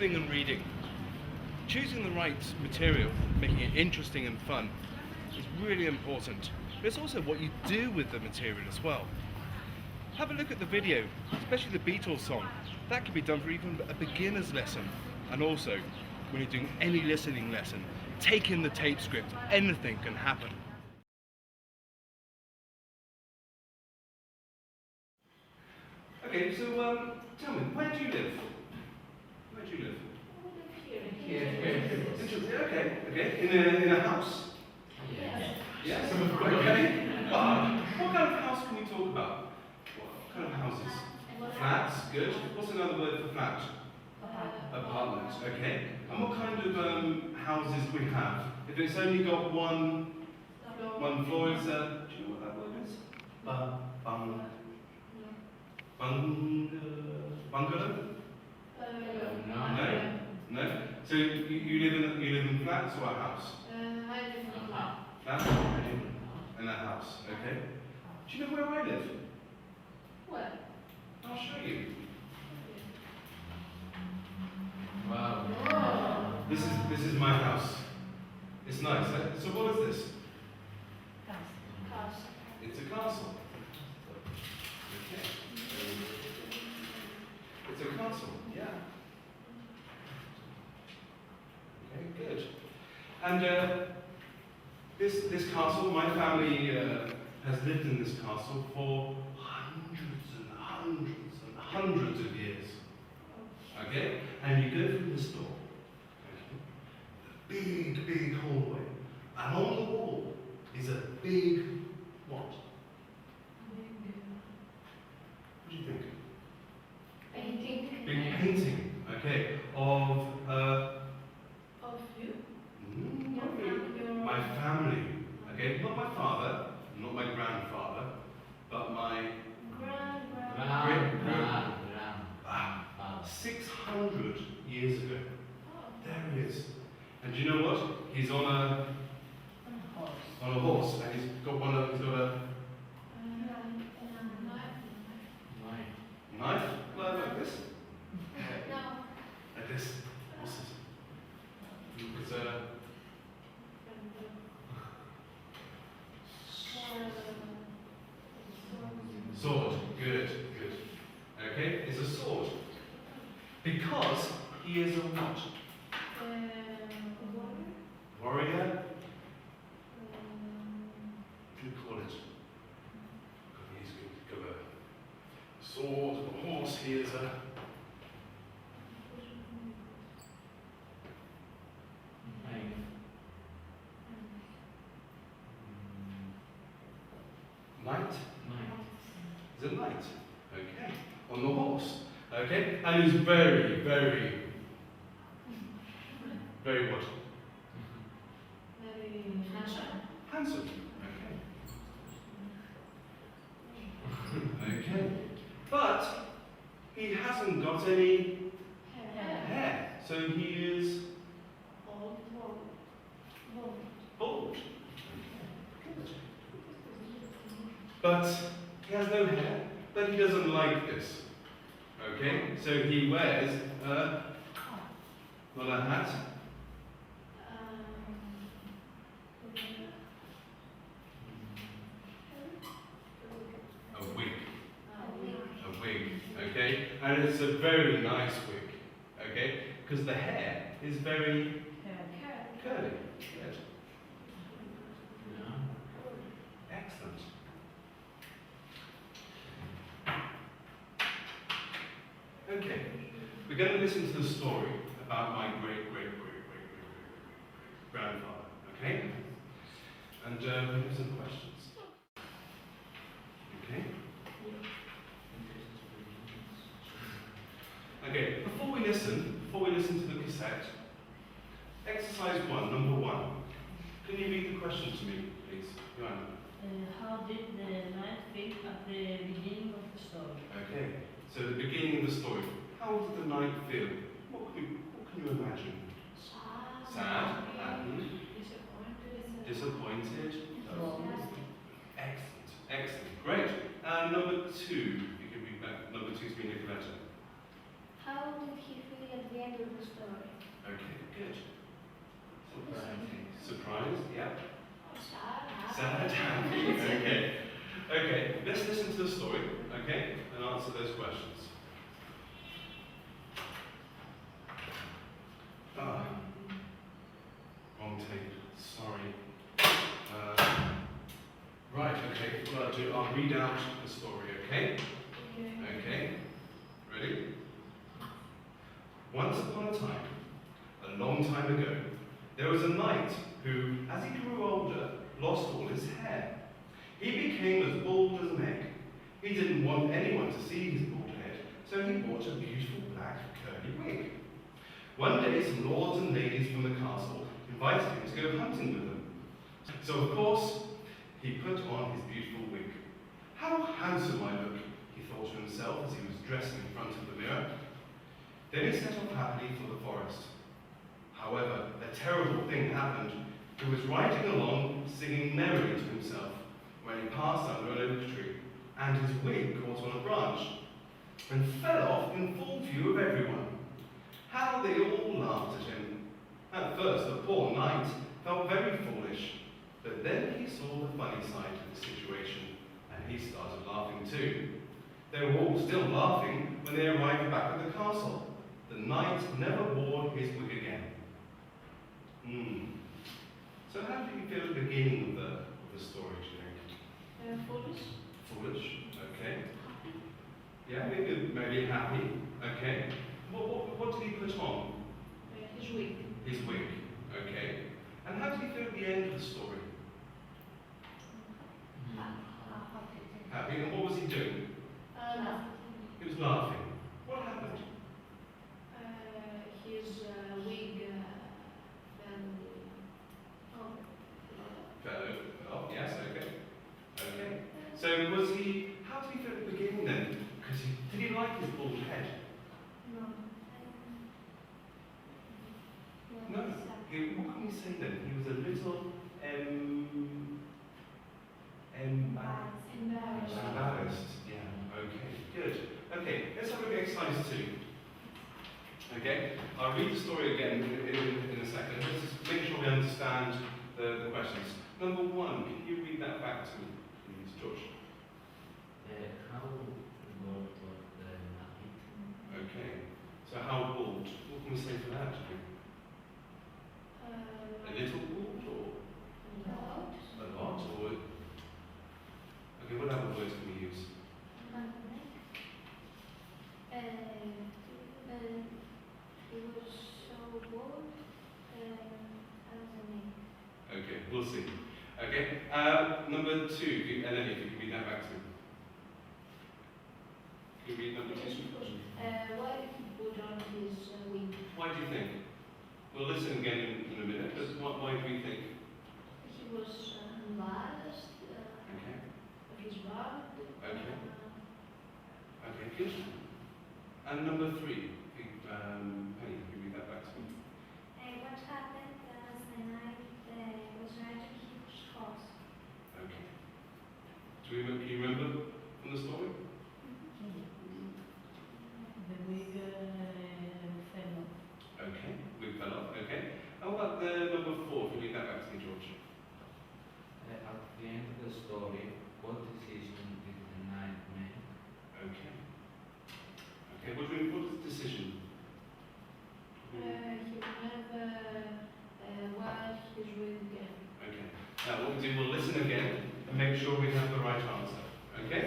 listening and reading. Choosing the right material, making it interesting and fun, is really important. But it's also what you do with the material as well. Have a look at the video, especially the Beatles song. That can be done for even a beginner's lesson. And also, when you're doing any listening lesson, take in the tape script. Anything can happen. Okay, so tell me, where do you live? Where do you live? Here. Okay. In a house? Yes. Yes? Okay. What kind of house can we talk about? What kind of houses? Flats, good. What's another word for flat? Apartment, okay. And what kind of houses do we have? If it's only got one floor, it's a, do you know what that word is? Bungalow? No? So you live in flats or a house? I live in a flat. Flat? In a house, okay. Do you know where I live? Where? I'll show you. Wow. This is my house. It's nice. So what is this? Castle. It's a castle. Okay. It's a castle. Yeah. Okay, good. And this castle, my family has lived in this castle for hundreds and hundreds and hundreds of years. Okay? And you go through this door. Okay? Big hallway. And on the wall is a big what? What do you think? Painting. Big painting. Okay. Of Of you? not me. My family. Okay? Not my father, not my grandfather, but my Grand. 600 years ago. There he is. And do you know what? He's on a horse, and he's got a knife, like this. No. Like this. What's this? It's a sword. Good. Okay, it's a sword. Because he is a what? Warrior? What do you call it? He's got a sword, a horse, he is a knight? He's a knight. Okay. On the horse. Okay? And he's very what? Very handsome. Handsome. Okay. Okay. But he hasn't got any hair. So he is bald. But he has no hair. But he doesn't like this. Okay? So he wears not a hat. A wig, okay? And it's a very nice wig, okay? Because the hair is very curly. Good. Excellent. Okay, we're going to listen to the story about my great grandfather, okay? And we have some questions. Okay? Okay, before we listen to the cassette, exercise 1, number 1. Can you read the question to me, please? Joanna? How did the knight feel at the beginning of the story? Okay, so the beginning of the story. How did the knight feel? What can you imagine? Sad? Happy? Disappointed? Excellent. Great. And number 2, you can read that. Number 2's been Nicoletta. How did he feel at the end of the story? Okay, let's listen to the story, okay, and answer those questions. Ah, wrong tape, sorry. Right, okay, what I'll do, I'll read out the story, okay? Okay, ready? Once upon a time, a long time ago, there was a knight who, as he grew older, lost all his hair. He became as bald as an egg. He didn't want anyone to see his bald head, so he bought a beautiful black curly wig. One day, some lords and ladies from the castle invited him to go hunting with them. So, of course, he put on his beautiful wig. How handsome I look, he thought to himself as he was dressing in front of the mirror. Then he set off happily for the forest. However, a terrible thing happened. He was riding along, singing merrily to himself, when he passed under an oak tree, and his wig caught on a branch, and fell off in full view of everyone. How they all laughed at him. At first, the poor knight felt very foolish, but then he saw the funny side of the situation, and he started laughing too. They were all still laughing when they arrived back at the castle. The knight never wore his wig again. So how did you feel at the beginning of the story, do you think? Foolish. Foolish, okay. Yeah, maybe happy, okay. What did he put on? His wig. His wig, okay. And how did he feel at the end of the story? Happy, and what was he doing? He was laughing. What happened? His wig Fell over. Yes, okay. Okay. So how did he feel at the beginning then? Because did he like his bald head? No. What can we say then? He was a little embarrassed. Yeah, okay, good. Okay, let's have a look at exercise 2. Okay, I'll read the story again in a second. Let's just make sure we understand the questions. Number 1, can you read that back to me, please, George? How old was the knight? Okay, so how bald? What can we say for that? A little bald or a lot? Or okay, what other words can we use? He was so bold. Okay, we'll see. Okay, number 2, and then if you can read that back to me. Can you read number 2? Why he put on his wig? Why do you think? We'll listen again in a minute, but why do you think? He was embarrassed Okay, of his bald. Okay. Okay, good. And number 3, Penny, can you read that back to me? What happened as the knight was riding his horse? Okay. Can you remember from the story? The wig fell off. Okay, we fell off, okay. How about the number 4, can you read that back to me, George? At the end of the story, what decision did the knight make? Okay. Okay, what decision? He will never wear his wig again. Okay. Now what we'll do, we'll listen again and make sure we have the right answer. Okay?